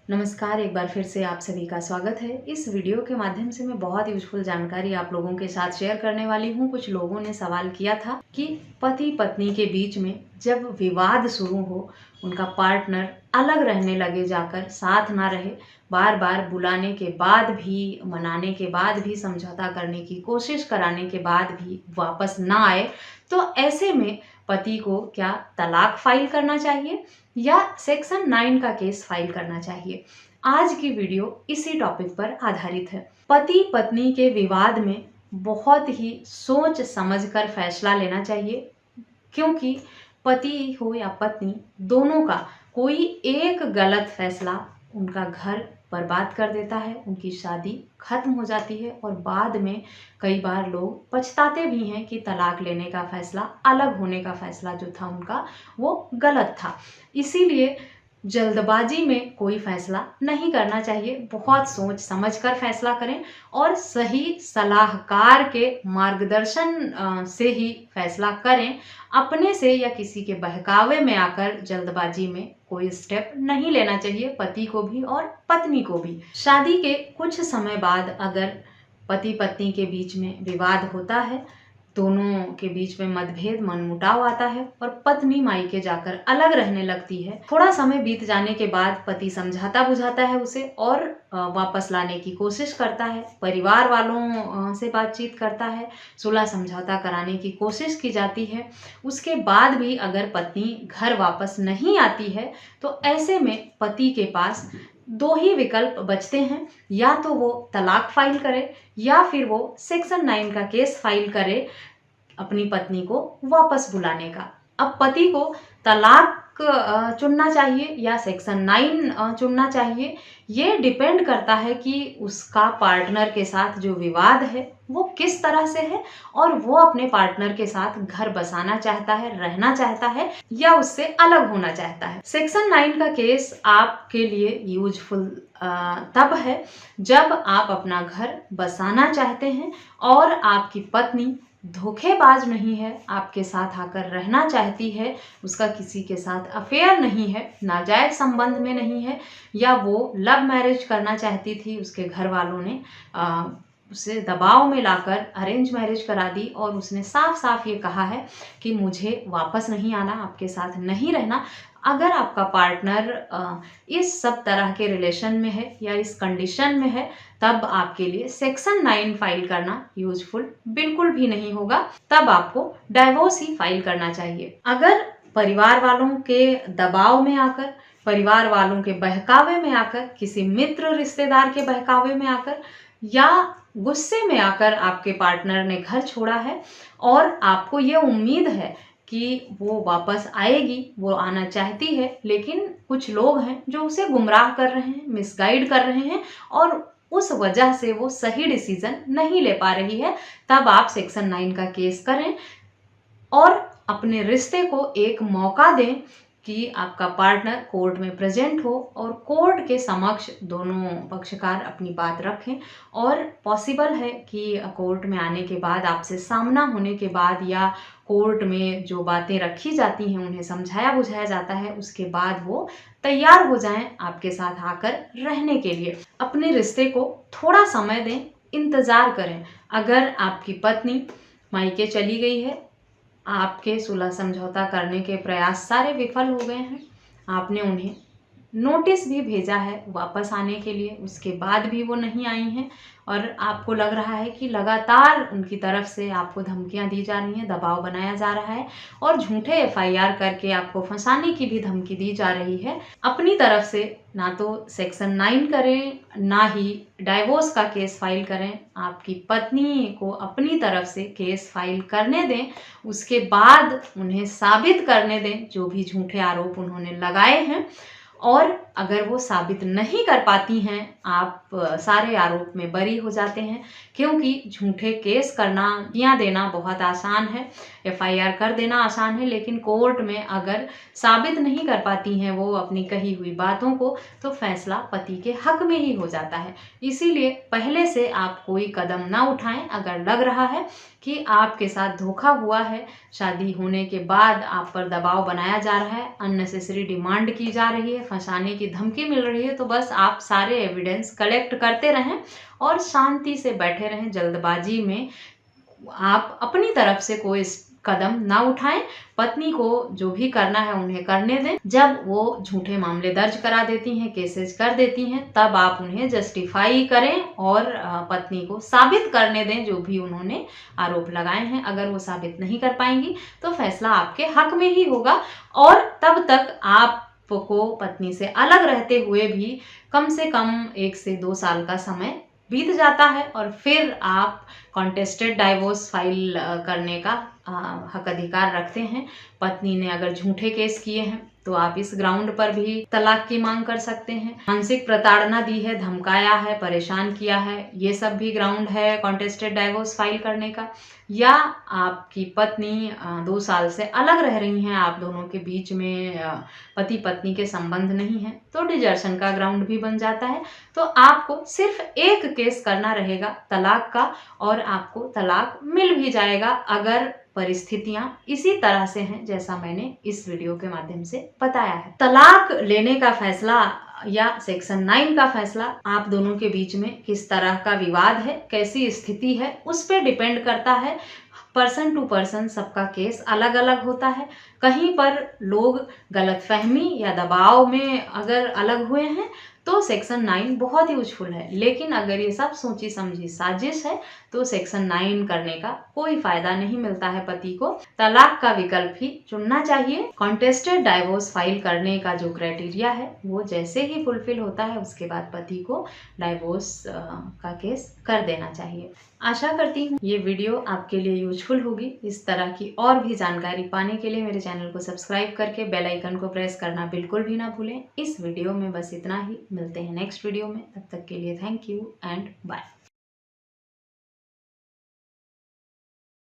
नमस्कार, एक बार फिर से आप सभी का स्वागत है। इस वीडियो के माध्यम से मैं बहुत यूज़फुल जानकारी आप लोगों के साथ शेयर करने वाली हूँ। कुछ लोगों ने सवाल किया था कि पति पत्नी के बीच में जब विवाद शुरू हो, उनका पार्टनर अलग रहने लगे, जाकर साथ ना रहे, बार बार बुलाने के बाद भी, मनाने के बाद भी, समझौता करने की कोशिश कराने के बाद भी वापस ना आए, तो ऐसे में पति को क्या तलाक फाइल करना चाहिए या सेक्शन 9 का केस फाइल करना चाहिए। आज की वीडियो इसी टॉपिक पर आधारित है। पति पत्नी के विवाद में बहुत ही सोच समझकर फैसला लेना चाहिए, क्योंकि पति हो या पत्नी, दोनों का कोई एक गलत फैसला उनका घर बर्बाद कर देता है, उनकी शादी खत्म हो जाती है और बाद में कई बार लोग पछताते भी हैं कि तलाक लेने का फैसला, अलग होने का फैसला जो था उनका, वो गलत था। इसीलिए जल्दबाजी में कोई फैसला नहीं करना चाहिए। बहुत सोच समझ कर फैसला करें और सही सलाहकार के मार्गदर्शन से ही फैसला करें। अपने से या किसी के बहकावे में आकर जल्दबाजी में कोई स्टेप नहीं लेना चाहिए, पति को भी और पत्नी को भी। शादी के कुछ समय बाद अगर पति पत्नी के बीच में विवाद होता है, दोनों के बीच में मतभेद, मनमुटाव आता है और पत्नी मायके जाकर अलग रहने लगती है, थोड़ा समय बीत जाने के बाद पति समझाता बुझाता है उसे और वापस लाने की कोशिश करता है, परिवार वालों से बातचीत करता है, सुलह समझौता कराने की कोशिश की जाती है। उसके बाद भी अगर पत्नी घर वापस नहीं आती है, तो ऐसे में पति के पास दो ही विकल्प बचते हैं। या तो वो तलाक फाइल करे या फिर वो सेक्शन 9 का केस फाइल करे अपनी पत्नी को वापस बुलाने का। अब पति को तलाक चुनना चाहिए या सेक्शन 9 चुनना चाहिए, ये डिपेंड करता है कि उसका पार्टनर के साथ जो विवाद है वो किस तरह से है और वो अपने पार्टनर के साथ घर बसाना चाहता है, रहना चाहता है या उससे अलग होना चाहता है। सेक्शन 9 का केस आपके लिए यूजफुल तब है जब आप अपना घर बसाना चाहते हैं और आपकी पत्नी धोखेबाज नहीं है, आपके साथ आकर रहना चाहती है, उसका किसी के साथ अफेयर नहीं है, नाजायज संबंध में नहीं है, या वो लव मैरिज करना चाहती थी, उसके घर वालों ने उसे दबाव में लाकर अरेंज मैरिज करा दी और उसने साफ साफ ये कहा है कि मुझे वापस नहीं आना, आपके साथ नहीं रहना। अगर आपका पार्टनर इस सब तरह के रिलेशन में है या इस कंडीशन में है, तब आपके लिए सेक्शन 9 फाइल करना यूजफुल बिल्कुल भी नहीं होगा। तब आपको डाइवोर्स ही फाइल करना चाहिए। अगर परिवार वालों के दबाव में आकर, परिवार वालों के बहकावे में आकर, किसी मित्र रिश्तेदार के बहकावे में आकर या गुस्से में आकर आपके पार्टनर ने घर छोड़ा है और आपको ये उम्मीद है कि वो वापस आएगी, वो आना चाहती है, लेकिन कुछ लोग हैं जो उसे गुमराह कर रहे हैं, मिसगाइड कर रहे हैं और उस वजह से वो सही डिसीजन नहीं ले पा रही है, तब आप सेक्शन 9 का केस करें और अपने रिश्ते को एक मौका दें कि आपका पार्टनर कोर्ट में प्रेजेंट हो और कोर्ट के समक्ष दोनों पक्षकार अपनी बात रखें। और पॉसिबल है कि कोर्ट में आने के बाद, आपसे सामना होने के बाद या कोर्ट में जो बातें रखी जाती हैं उन्हें समझाया बुझाया जाता है, उसके बाद वो तैयार हो जाएं आपके साथ आकर रहने के लिए। अपने रिश्ते को थोड़ा समय दें, इंतज़ार करें। अगर आपकी पत्नी मायके चली गई है, आपके सुलह समझौता करने के प्रयास सारे विफल हो गए हैं, आपने उन्हें नोटिस भी भेजा है वापस आने के लिए, उसके बाद भी वो नहीं आई हैं और आपको लग रहा है कि लगातार उनकी तरफ से आपको धमकियां दी जा रही हैं, दबाव बनाया जा रहा है और झूठे एफआईआर करके आपको फंसाने की भी धमकी दी जा रही है। अपनी तरफ से ना तो सेक्शन 9 करें, ना ही डाइवोर्स का केस फाइल करें। आपकी पत्नी को अपनी तरफ से केस फाइल करने दें, उसके बाद उन्हें साबित करने दें जो भी झूठे आरोप उन्होंने लगाए हैं। और अगर वो साबित नहीं कर पाती हैं, आप सारे आरोप में बरी हो जाते हैं, क्योंकि झूठे केस करना या देना बहुत आसान है, एफआईआर कर देना आसान है, लेकिन कोर्ट में अगर साबित नहीं कर पाती हैं वो अपनी कही हुई बातों को, तो फैसला पति के हक में ही हो जाता है। इसीलिए पहले से आप कोई कदम ना उठाएं। अगर लग रहा है कि आपके साथ धोखा हुआ है, शादी होने के बाद आप पर दबाव बनाया जा रहा है, अननेसेसरी डिमांड की जा रही है, फंसाने की धमकी मिल रही है तो बस आप सारे एविडेंस कलेक्ट करते रहें और शांति से बैठे रहें। जल्दबाजी में आप अपनी तरफ से कोई कदम ना उठाएं। पत्नी को जो भी करना है उन्हें करने दें। जब वो झूठे मामले दर्ज करा देती हैं, केसेस कर देती हैं, तब आप उन्हें जस्टिफाई करें और पत्नी को साबित करने दें जो भी उन्होंने आरोप लगाए हैं। अगर वो साबित नहीं कर पाएंगी तो फैसला आपके हक में ही होगा और तब तक आपको पत्नी से अलग रहते हुए भी कम से कम 1 से 2 साल का समय बीत जाता है और फिर आप कॉन्टेस्टेड डाइवोर्स फाइल करने का हक अधिकार रखते हैं। पत्नी ने अगर झूठे केस किए हैं तो आप इस ग्राउंड पर भी तलाक की मांग कर सकते हैं। मानसिक प्रताड़ना दी है, धमकाया है, परेशान किया है, ये सब भी ग्राउंड है कॉन्टेस्टेड डाइवोर्स फाइल करने का। या आपकी पत्नी 2 साल से अलग रह रही हैं, आप दोनों के बीच में पति पत्नी के संबंध नहीं है तो डिजर्शन का ग्राउंड भी बन जाता है। तो आपको सिर्फ एक केस करना रहेगा तलाक का और आपको तलाक मिल भी जाएगा अगर परिस्थितियां इसी तरह से हैं जैसा मैंने इस वीडियो के माध्यम से बताया है। तलाक लेने का फैसला या सेक्शन 9 का फैसला आप दोनों के बीच में किस तरह का विवाद है, कैसी स्थिति है, उस पर डिपेंड करता है। पर्सन टू पर्सन सबका केस अलग अलग होता है। कहीं पर लोग गलतफहमी या दबाव में अगर अलग हुए हैं तो सेक्शन 9 बहुत ही यूजफुल है, लेकिन अगर ये सब सोची समझी साजिश है तो सेक्शन 9 करने का कोई फायदा नहीं मिलता है। पति को तलाक का विकल्प ही चुनना चाहिए। कॉन्टेस्टेड डाइवोर्स फाइल करने का जो क्राइटेरिया है वो जैसे ही फुलफिल होता है उसके बाद पति को डाइवोर्स का केस कर देना चाहिए। आशा करती हूँ ये वीडियो आपके लिए यूजफुल होगी। इस तरह की और भी जानकारी पाने के लिए मेरे चैनल को सब्सक्राइब करके बेल आइकन को प्रेस करना बिल्कुल भी ना भूलें। इस वीडियो में बस इतना ही, मिलते हैं नेक्स्ट वीडियो में। तब तक के लिए थैंक यू एंड बाय।